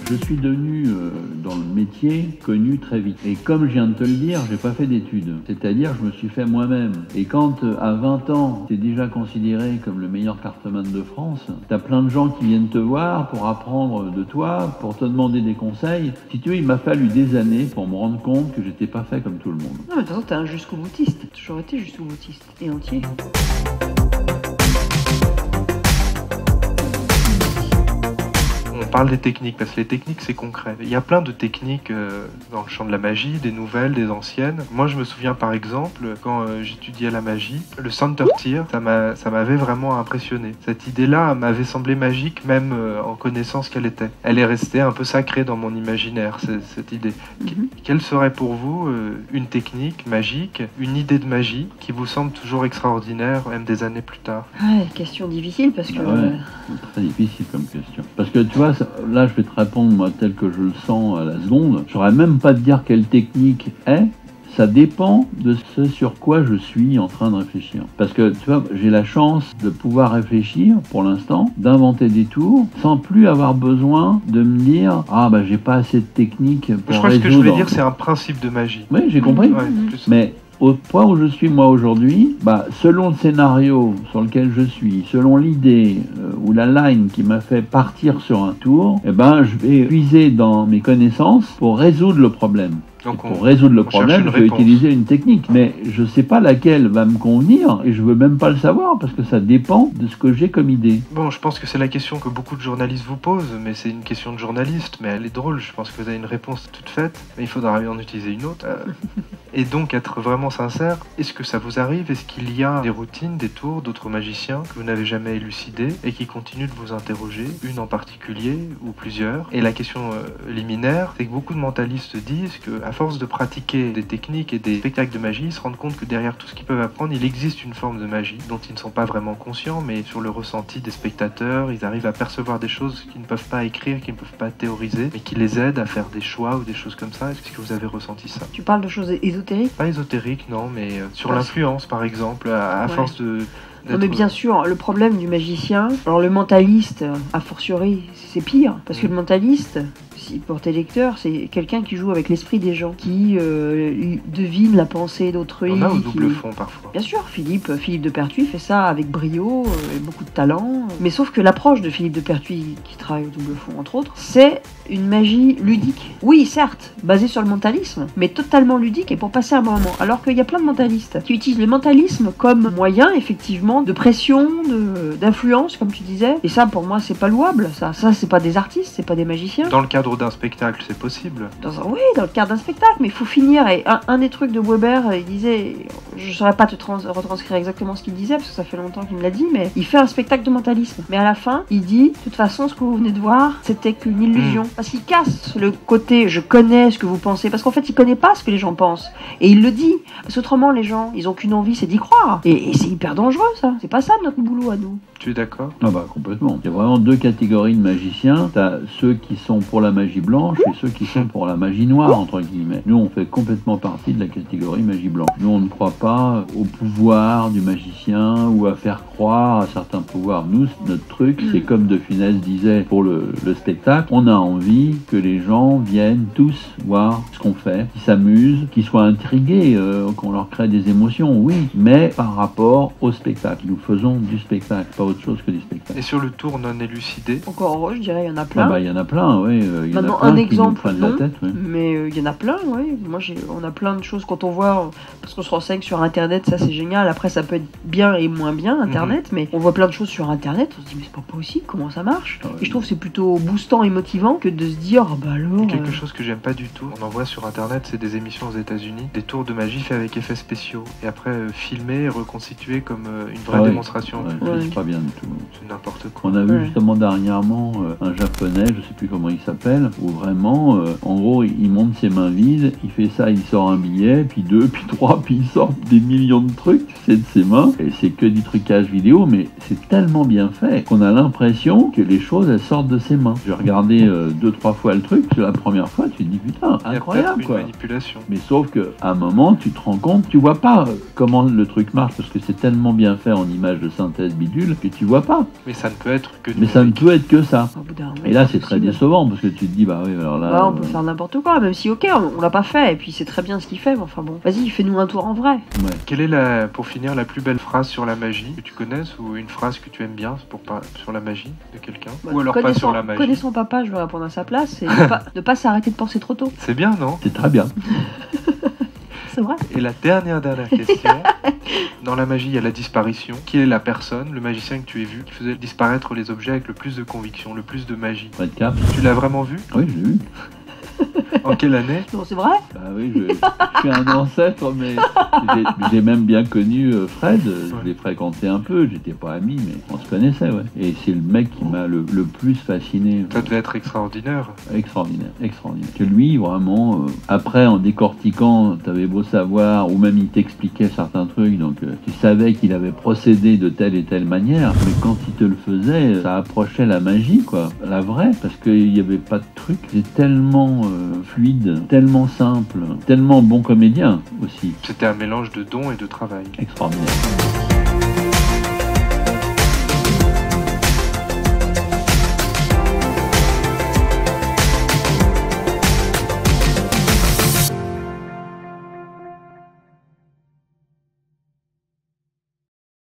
Je suis devenu, dans le métier, connu très vite. Et comme je viens de te le dire, j'ai pas fait d'études. C'est-à-dire, je me suis fait moi-même. Et quand, à 20 ans, t'es déjà considéré comme le meilleur cartoman de France, t'as plein de gens qui viennent te voir pour apprendre de toi, pour te demander des conseils. Si tu veux, il m'a fallu des années pour me rendre compte que j'étais pas fait comme tout le monde. Non, mais de toute façon, t'es un jusqu'au boutiste. T'as toujours été jusqu'au boutiste. Et entier. On parle des techniques, parce que les techniques, c'est concret. Il y a plein de techniques dans le champ de la magie, des nouvelles, des anciennes. Moi, je me souviens, par exemple, quand j'étudiais la magie, le Center Tier, ça m'avait vraiment impressionné. Cette idée-là m'avait semblé magique, même en connaissant ce qu'elle était. Elle est restée un peu sacrée dans mon imaginaire, cette idée. Quelle serait pour vous une technique magique, une idée de magie qui vous semble toujours extraordinaire, même des années plus tard? Question difficile, parce que... C'est très difficile comme question. Parce que, tu vois, là, je vais te répondre, moi, tel que je le sens à la seconde. Je saurais même pas te dire quelle technique est. Ça dépend de ce sur quoi je suis en train de réfléchir. Parce que, tu vois, j'ai la chance de pouvoir réfléchir, pour l'instant, d'inventer des tours, sans plus avoir besoin de me dire « Ah, bah, j'ai pas assez de technique pour résoudre. » Je crois que ce que je voulais dire, c'est un principe de magie. Oui, j'ai compris. Ouais, plus... Mais... au point où je suis moi aujourd'hui, selon le scénario sur lequel je suis, selon l'idée ou la line qui m'a fait partir sur un tour, je vais puiser dans mes connaissances pour résoudre le problème. Donc pour résoudre le problème, je vais utiliser une technique. Mais je ne sais pas laquelle va me convenir et je ne veux même pas le savoir parce que ça dépend de ce que j'ai comme idée. Bon, je pense que c'est la question que beaucoup de journalistes vous posent, mais c'est une question de journaliste, mais elle est drôle. Je pense que vous avez une réponse toute faite, mais il faudra en utiliser une autre. Et donc, être vraiment sincère, est-ce que ça vous arrive? Est-ce qu'il y a des routines, des tours d'autres magiciens que vous n'avez jamais élucidés et qui continuent de vous interroger, une en particulier ou plusieurs? Et la question liminaire, c'est que beaucoup de mentalistes disent que à force de pratiquer des techniques et des spectacles de magie, ils se rendent compte que derrière tout ce qu'ils peuvent apprendre, il existe une forme de magie dont ils ne sont pas vraiment conscients, mais sur le ressenti des spectateurs, ils arrivent à percevoir des choses qu'ils ne peuvent pas écrire, qu'ils ne peuvent pas théoriser, mais qui les aident à faire des choix ou des choses comme ça. Est-ce que vous avez ressenti ça? Tu parles de choses ésotériques? Pas ésotériques, non, mais sur l'influence, par exemple, à force de... Non mais bien sûr, le problème du magicien, alors le mentaliste, a fortiori, c'est pire, parce que le mentaliste, pour tes lecteurs, c'est quelqu'un qui joue avec l'esprit des gens, qui devine la pensée d'autrui. On a au double fond parfois. Bien sûr, Philippe de Pertuis fait ça avec brio et beaucoup de talent. Mais sauf que l'approche de Philippe de Pertuis, qui travaille au double fond entre autres, c'est une magie ludique. Oui, certes, basée sur le mentalisme, mais totalement ludique et pour passer un bon moment. Alors qu'il y a plein de mentalistes qui utilisent le mentalisme comme moyen, effectivement, de pression, d'influence, comme tu disais. Et ça, pour moi, c'est pas louable. Ça c'est pas des artistes, c'est pas des magiciens. Dans le cadre d'un spectacle, c'est possible. Oui, dans le cadre d'un spectacle, mais il faut finir. Et un des trucs de Weber, il disait, je ne saurais pas te retranscrire exactement ce qu'il disait, parce que ça fait longtemps qu'il me l'a dit, mais il fait un spectacle de mentalisme. Mais à la fin, il dit, de toute façon, ce que vous venez de voir, c'était qu'une illusion. Parce qu'il casse le côté, je connais ce que vous pensez, parce qu'en fait, il connaît pas ce que les gens pensent. Et il le dit. Parce qu'autrement, les gens, ils ont qu'une envie, c'est d'y croire. Et c'est hyper dangereux, ça. C'est pas ça notre boulot à nous. Tu es d'accord? Ah complètement. Il y a vraiment deux catégories de magiciens. T'as ceux qui sont pour la magie blanche et ceux qui sont pour la magie noire, entre guillemets. Nous, on fait complètement partie de la catégorie magie blanche. Nous, on ne croit pas au pouvoir du magicien ou à faire croire à certains pouvoirs. Nous, notre truc, c'est comme De Funès disait pour le spectacle, on a envie que les gens viennent tous voir ce qu'on fait, qu'ils s'amusent, qu'ils soient intrigués, qu'on leur crée des émotions, oui, mais par rapport au spectacle. Nous faisons du spectacle, pas autre chose que du spectacle. Et sur le tour non élucidé? Encore heureux, je dirais, il y en a plein. Il y en a plein, oui. Il y en a plein un qui exemple, nous prennent la tête, oui. Mais il y en a plein, oui. Moi, on a plein de choses quand on voit, parce qu'on se renseigne sur Internet, ça c'est génial. Après, ça peut être bien et moins bien, Internet, mais on voit plein de choses sur Internet, on se dit, mais c'est pas possible, comment ça marche? Et je trouve que c'est plutôt boostant et motivant que de se dire, alors... Quelque chose que j'aime pas du tout, on en voit sur Internet, c'est des émissions aux États-Unis, des tours de magie faits avec effets spéciaux, et après filmés et reconstitués comme une vraie démonstration. C'est pas bien du tout. C'est n'importe quoi. On a vu justement dernièrement un japonais, je sais plus comment il s'appelle, où vraiment, en gros, il monte ses mains vides, il fait ça, il sort un billet, puis deux, puis trois, puis il sort des millions de trucs, c'est de ses mains, et c'est que du trucage vidéo, mais c'est tellement bien fait qu'on a l'impression que les choses, elles sortent de ses mains. J'ai regardé 2-3 fois le truc, la première fois, tu te dis putain, incroyable quoi. Une manipulation. Mais sauf que à un moment, tu te rends compte, tu vois pas comment le truc marche, parce que c'est tellement bien fait en image de synthèse bidule que tu vois pas. Mais ça ne peut être que ça. Et là, c'est très décevant, parce que tu te te dis, bah oui, alors là. Bah, on peut faire n'importe quoi, même si, ok, on l'a pas fait, et puis c'est très bien ce qu'il fait, mais enfin bon. Vas-y, fais-nous un tour en vrai. Ouais. Quelle est, pour finir, la plus belle phrase sur la magie que tu connaisses, ou une phrase que tu aimes bien sur la magie de quelqu'un? Bah, Ou alors pas sur la magie? Connaissant papa, je vais répondre à sa place, et ne pas s'arrêter de penser trop tôt. C'est bien, non? C'est très bien. C'est vrai. Et la dernière question. Dans la magie, il y a la disparition. Qui est la personne, le magicien que tu aies vu, qui faisait disparaître les objets avec le plus de conviction, le plus de magie? Redcap. Tu l'as vraiment vu? Oui, je l'ai vu. En quelle année? Non, c'est vrai. Bah oui, je suis un ancêtre, mais j'ai même bien connu Fred. Je l'ai fréquenté un peu, j'étais pas amis, mais on se connaissait, ouais. Et c'est le mec qui m'a le plus fasciné. Ça devait être extraordinaire. Extraordinaire, extraordinaire. Que lui, vraiment, après, en décortiquant, t'avais beau savoir, ou même il t'expliquait certains trucs, donc tu savais qu'il avait procédé de telle et telle manière, mais quand il te le faisait, ça approchait la magie, quoi. La vraie, parce qu'il n'y avait pas de truc. C'était tellement fluide, tellement simple, tellement bon comédien aussi. C'était un mélange de dons et de travail. Extraordinaire.